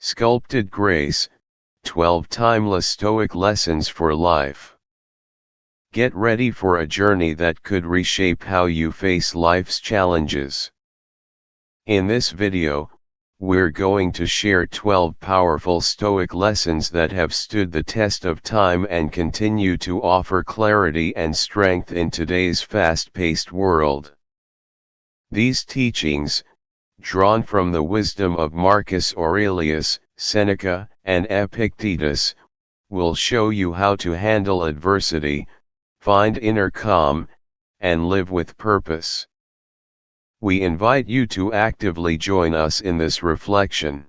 Sculpted Grace, 12 Timeless Stoic Lessons for Life. Get ready for a journey that could reshape how you face life's challenges. In this video, we're going to share 12 powerful Stoic lessons that have stood the test of time and continue to offer clarity and strength in today's fast-paced world. These teachings, drawn from the wisdom of Marcus Aurelius, Seneca, and Epictetus, will show you how to handle adversity, find inner calm, and live with purpose. We invite you to actively join us in this reflection.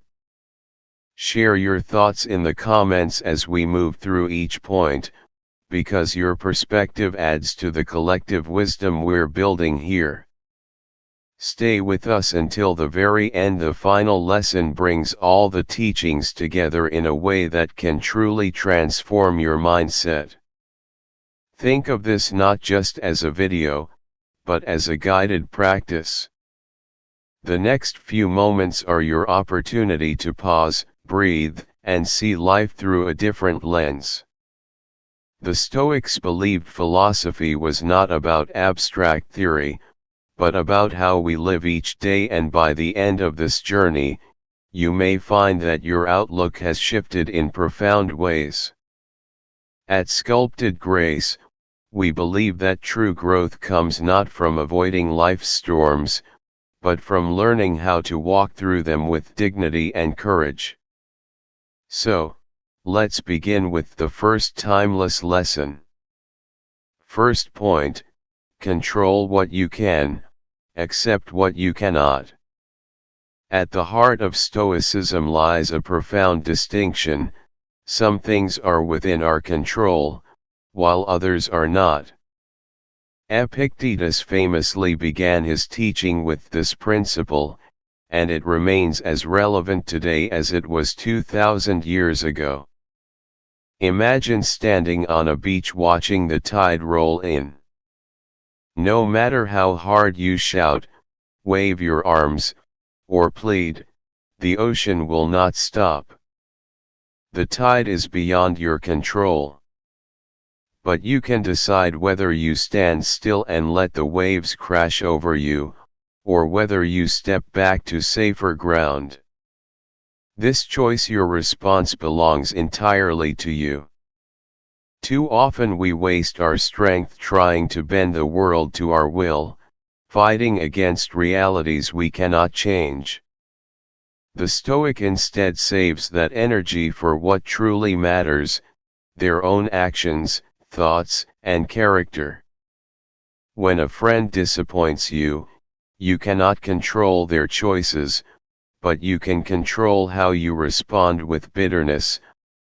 Share your thoughts in the comments as we move through each point, because your perspective adds to the collective wisdom we're building here. Stay with us until the very end. The final lesson brings all the teachings together in a way that can truly transform your mindset. Think of this not just as a video, but as a guided practice. The next few moments are your opportunity to pause, breathe, and see life through a different lens. The Stoics believed philosophy was not about abstract theory, but about how we live each day, and by the end of this journey, you may find that your outlook has shifted in profound ways. At Sculpted Grace, we believe that true growth comes not from avoiding life's storms, but from learning how to walk through them with dignity and courage. So, let's begin with the first timeless lesson. First point: control what you can, accept what you cannot. At the heart of Stoicism lies a profound distinction: some things are within our control, while others are not. Epictetus famously began his teaching with this principle, and it remains as relevant today as it was 2,000 years ago. Imagine standing on a beach watching the tide roll in. No matter how hard you shout, wave your arms, or plead, the ocean will not stop. The tide is beyond your control. But you can decide whether you stand still and let the waves crash over you, or whether you step back to safer ground. This choice, your response, belongs entirely to you. Too often we waste our strength trying to bend the world to our will, fighting against realities we cannot change. The Stoic instead saves that energy for what truly matters: their own actions, thoughts, and character. When a friend disappoints you, you cannot control their choices, but you can control how you respond, with bitterness,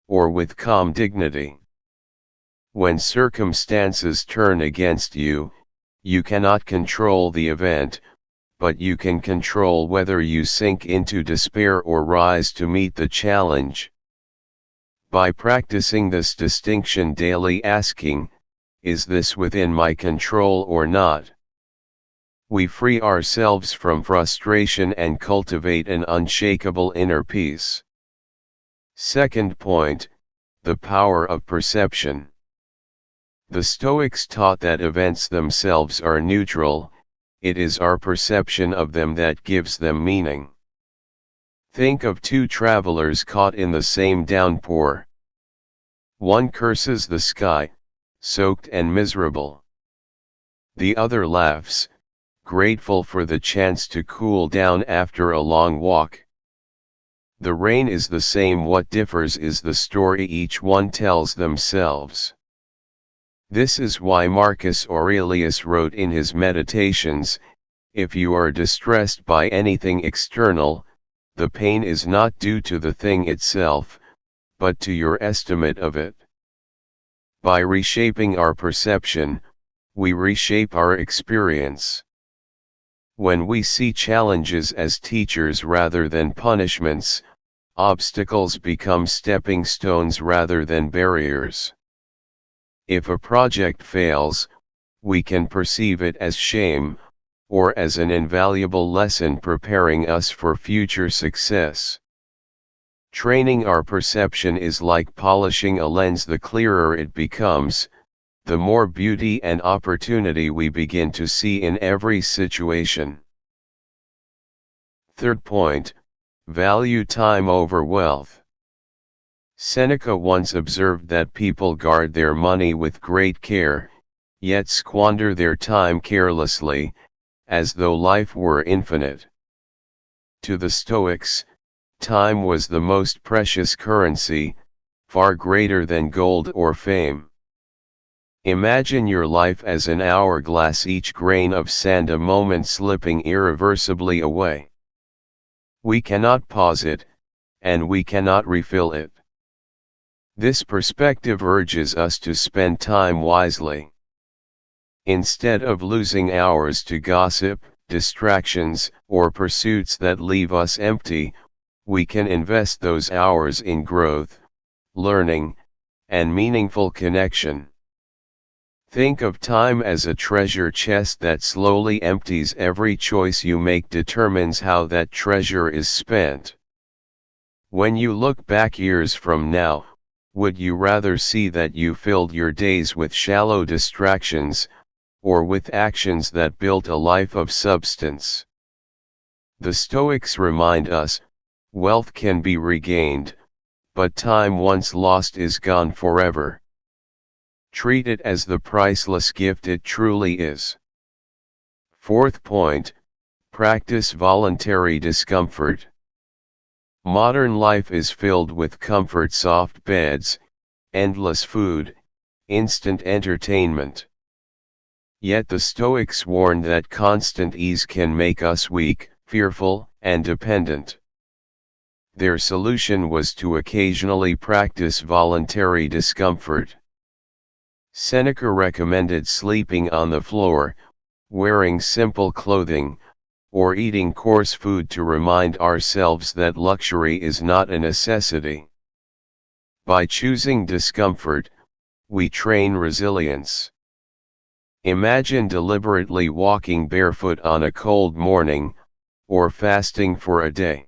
or with calm dignity. When circumstances turn against you, you cannot control the event, but you can control whether you sink into despair or rise to meet the challenge. By practicing this distinction daily, asking, "Is this within my control or not?" we free ourselves from frustration and cultivate an unshakable inner peace. Second point: the power of perception. The Stoics taught that events themselves are neutral; it is our perception of them that gives them meaning. Think of two travelers caught in the same downpour. One curses the sky, soaked and miserable. The other laughs, grateful for the chance to cool down after a long walk. The rain is the same; what differs is the story each one tells themselves. This is why Marcus Aurelius wrote in his Meditations, "If you are distressed by anything external, the pain is not due to the thing itself, but to your estimate of it." By reshaping our perception, we reshape our experience. When we see challenges as teachers rather than punishments, obstacles become stepping stones rather than barriers. If a project fails, we can perceive it as shame, or as an invaluable lesson preparing us for future success. Training our perception is like polishing a lens. The clearer it becomes, the more beauty and opportunity we begin to see in every situation. Third point, value time over wealth. Seneca once observed that people guard their money with great care, yet squander their time carelessly, as though life were infinite. To the Stoics, time was the most precious currency, far greater than gold or fame. Imagine your life as an hourglass, each grain of sand a moment slipping irreversibly away. We cannot pause it, and we cannot refill it. This perspective urges us to spend time wisely. Instead of losing hours to gossip, distractions, or pursuits that leave us empty, we can invest those hours in growth, learning, and meaningful connection. Think of time as a treasure chest that slowly empties. Every choice you make determines how that treasure is spent. When you look back years from now, would you rather see that you filled your days with shallow distractions, or with actions that built a life of substance? The Stoics remind us, wealth can be regained, but time once lost is gone forever. Treat it as the priceless gift it truly is. Fourth point, practice voluntary discomfort. Modern life is filled with comfort: soft beds, endless food, instant entertainment. Yet the Stoics warned that constant ease can make us weak, fearful, and dependent. Their solution was to occasionally practice voluntary discomfort. Seneca recommended sleeping on the floor, wearing simple clothing, or eating coarse food to remind ourselves that luxury is not a necessity. By choosing discomfort, we train resilience. Imagine deliberately walking barefoot on a cold morning, or fasting for a day.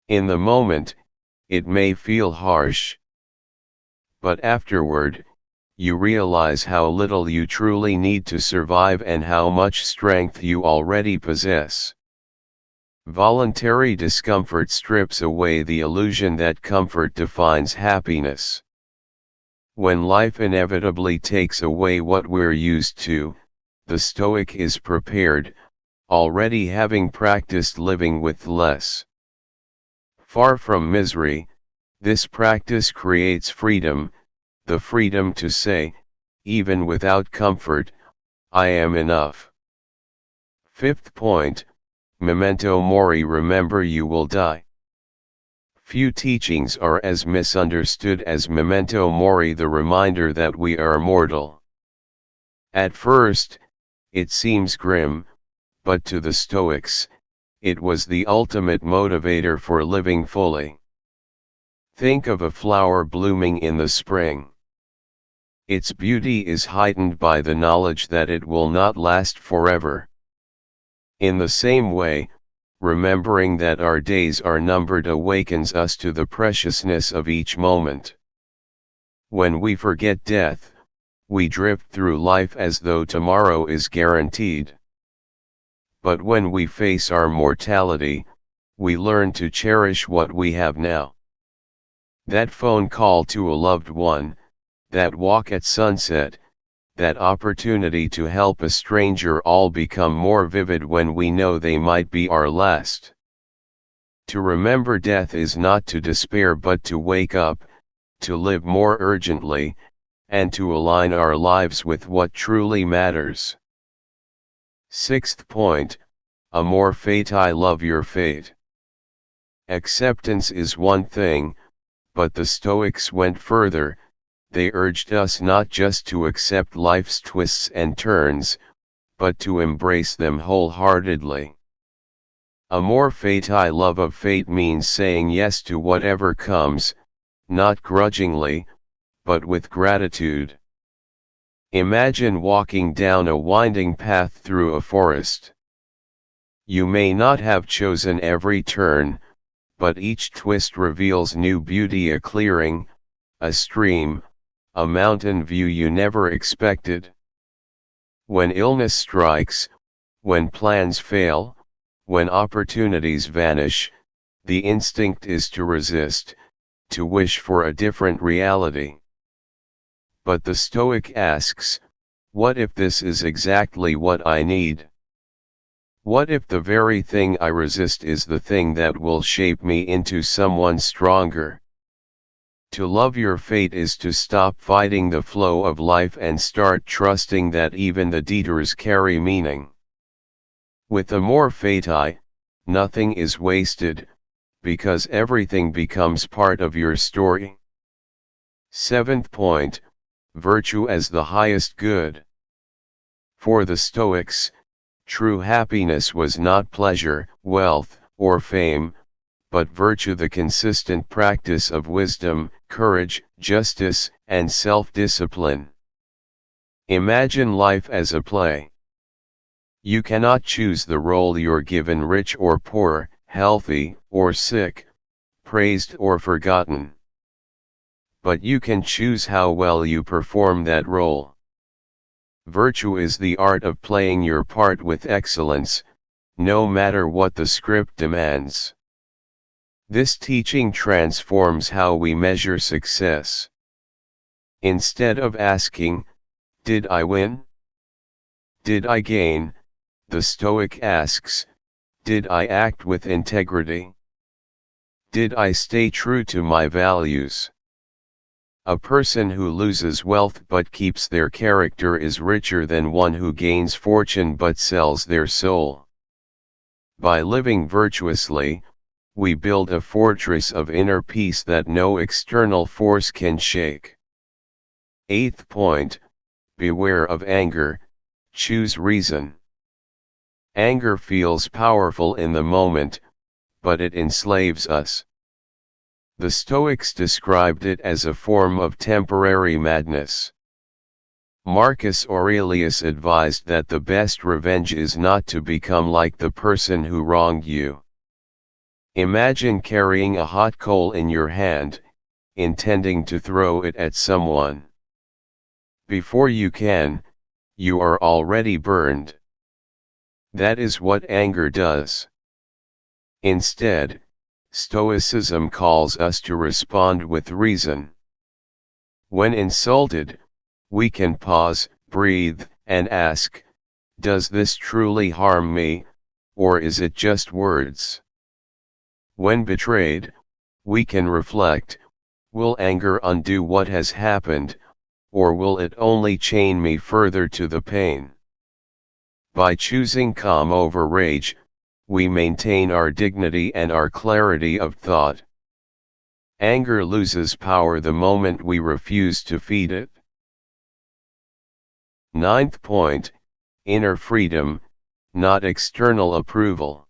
In the moment, it may feel harsh. But afterward, you realize how little you truly need to survive and how much strength you already possess. Voluntary discomfort strips away the illusion that comfort defines happiness. When life inevitably takes away what we're used to, the Stoic is prepared, already having practiced living with less. Far from misery, this practice creates freedom, the freedom to say, even without comfort, I am enough. Fifth point, memento mori. Remember, you will die. Few teachings are as misunderstood as memento mori, the reminder that we are mortal. At first, it seems grim, but to the Stoics, it was the ultimate motivator for living fully. Think of a flower blooming in the spring. Its beauty is heightened by the knowledge that it will not last forever. In the same way, remembering that our days are numbered awakens us to the preciousness of each moment. When we forget death, we drift through life as though tomorrow is guaranteed. But when we face our mortality, we learn to cherish what we have now. That phone call to a loved one, that walk at sunset, that opportunity to help a stranger all become more vivid when we know they might be our last. To remember death is not to despair but to wake up, to live more urgently, and to align our lives with what truly matters. Sixth point, amor fati. Love your fate. Acceptance is one thing, but the Stoics went further. They urged us not just to accept life's twists and turns, but to embrace them wholeheartedly. Amor fati, love of fate, means saying yes to whatever comes, not grudgingly, but with gratitude. Imagine walking down a winding path through a forest. You may not have chosen every turn, but each twist reveals new beauty, a clearing, a stream, a mountain view you never expected. When illness strikes, when plans fail, when opportunities vanish, the instinct is to resist, to wish for a different reality. But the Stoic asks, what if this is exactly what I need? What if the very thing I resist is the thing that will shape me into someone stronger? To love your fate is to stop fighting the flow of life and start trusting that even the detours carry meaning. With amor fati, nothing is wasted, because everything becomes part of your story. 7th point, virtue as the highest good. For the Stoics, true happiness was not pleasure, wealth, or fame, but virtue, the consistent practice of wisdom, courage, justice, and self-discipline. Imagine life as a play. You cannot choose the role you're given: rich or poor, healthy or sick, praised or forgotten. But you can choose how well you perform that role. Virtue is the art of playing your part with excellence, no matter what the script demands. This teaching transforms how we measure success. Instead of asking, "Did I win? Did I gain?" the Stoic asks, "Did I act with integrity? Did I stay true to my values?" A person who loses wealth but keeps their character is richer than one who gains fortune but sells their soul. By living virtuously, we build a fortress of inner peace that no external force can shake. 8th point, beware of anger, choose reason. Anger feels powerful in the moment, but it enslaves us. The Stoics described it as a form of temporary madness. Marcus Aurelius advised that the best revenge is not to become like the person who wronged you. Imagine carrying a hot coal in your hand, intending to throw it at someone. Before you can, you are already burned. That is what anger does. Instead, Stoicism calls us to respond with reason. When insulted, we can pause, breathe, and ask, does this truly harm me, or is it just words? When betrayed, we can reflect, will anger undo what has happened, or will it only chain me further to the pain? By choosing calm over rage, we maintain our dignity and our clarity of thought. Anger loses power the moment we refuse to feed it. 9th point, inner freedom, not external approval.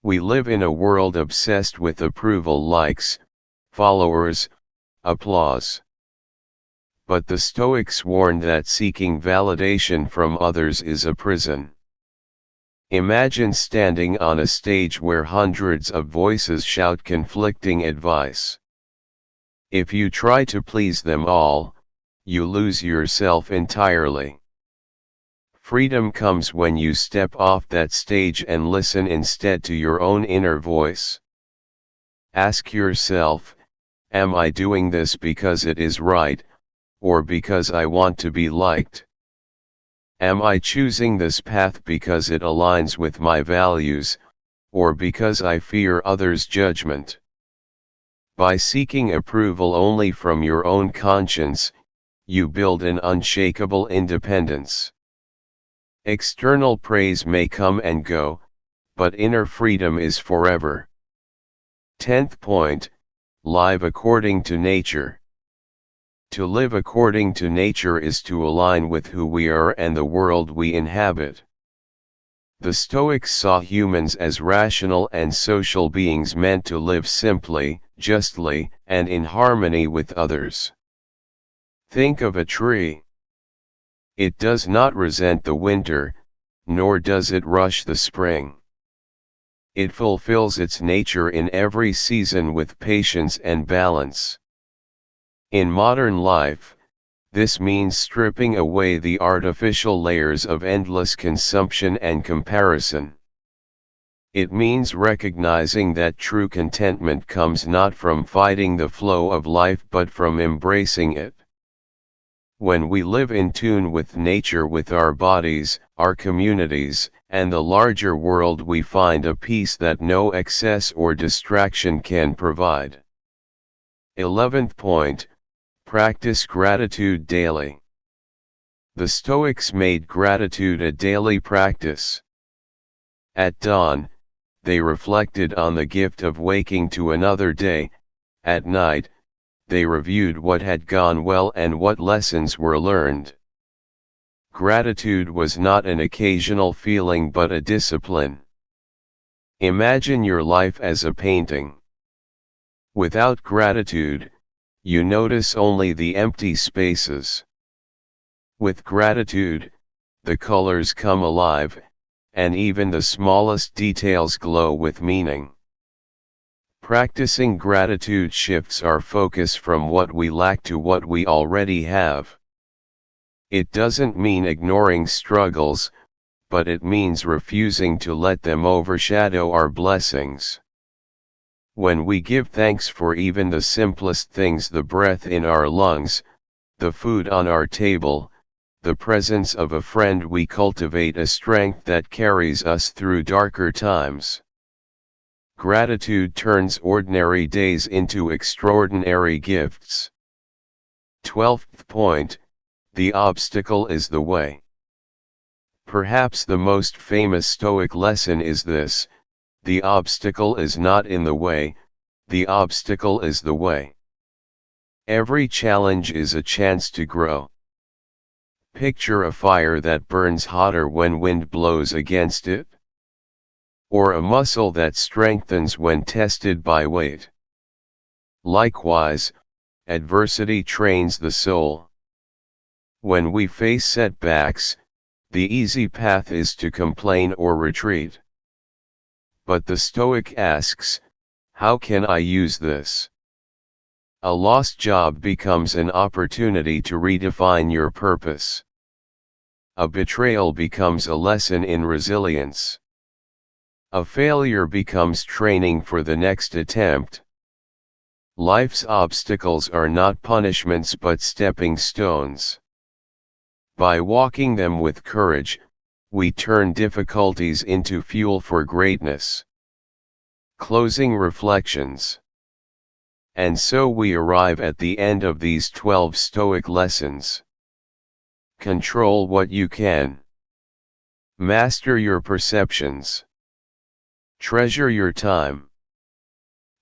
We live in a world obsessed with approval, likes, followers, applause. But the Stoics warn that seeking validation from others is a prison. Imagine standing on a stage where hundreds of voices shout conflicting advice. If you try to please them all, you lose yourself entirely. Freedom comes when you step off that stage and listen instead to your own inner voice. Ask yourself, am I doing this because it is right, or because I want to be liked? Am I choosing this path because it aligns with my values, or because I fear others' judgment? By seeking approval only from your own conscience, you build an unshakable independence. External praise may come and go, but inner freedom is forever. 10th point, live according to nature. To live according to nature is to align with who we are and the world we inhabit. The Stoics saw humans as rational and social beings meant to live simply, justly, and in harmony with others. Think of a tree. It does not resent the winter, nor does it rush the spring. It fulfills its nature in every season with patience and balance. In modern life, this means stripping away the artificial layers of endless consumption and comparison. It means recognizing that true contentment comes not from fighting the flow of life but from embracing it. When we live in tune with nature, with our bodies, our communities, and the larger world, we find a peace that no excess or distraction can provide. 11th point, practice gratitude daily. The Stoics made gratitude a daily practice. At dawn, they reflected on the gift of waking to another day. At night, they reviewed what had gone well and what lessons were learned. Gratitude was not an occasional feeling but a discipline. Imagine your life as a painting. Without gratitude, you notice only the empty spaces. With gratitude, the colors come alive, and even the smallest details glow with meaning. Practicing gratitude shifts our focus from what we lack to what we already have. It doesn't mean ignoring struggles, but it means refusing to let them overshadow our blessings. When we give thanks for even the simplest things, the breath in our lungs, the food on our table, the presence of a friend, we cultivate a strength that carries us through darker times. Gratitude turns ordinary days into extraordinary gifts. 12th point, the obstacle is the way. Perhaps the most famous Stoic lesson is this: the obstacle is not in the way, the obstacle is the way. Every challenge is a chance to grow. Picture a fire that burns hotter when wind blows against it, or a muscle that strengthens when tested by weight. Likewise, adversity trains the soul. When we face setbacks, the easy path is to complain or retreat. But the Stoic asks, how can I use this? A lost job becomes an opportunity to redefine your purpose. A betrayal becomes a lesson in resilience. A failure becomes training for the next attempt. Life's obstacles are not punishments but stepping stones. By walking them with courage, we turn difficulties into fuel for greatness. Closing reflections. And so we arrive at the end of these 12 Stoic lessons. Control what you can. Master your perceptions. Treasure your time.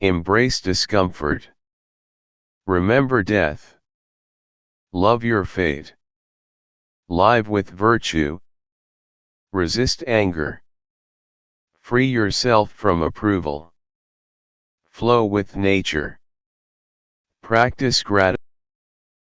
Embrace discomfort. Remember death. Love your fate. Live with virtue. Resist anger. Free yourself from approval. Flow with nature. Practice gratitude.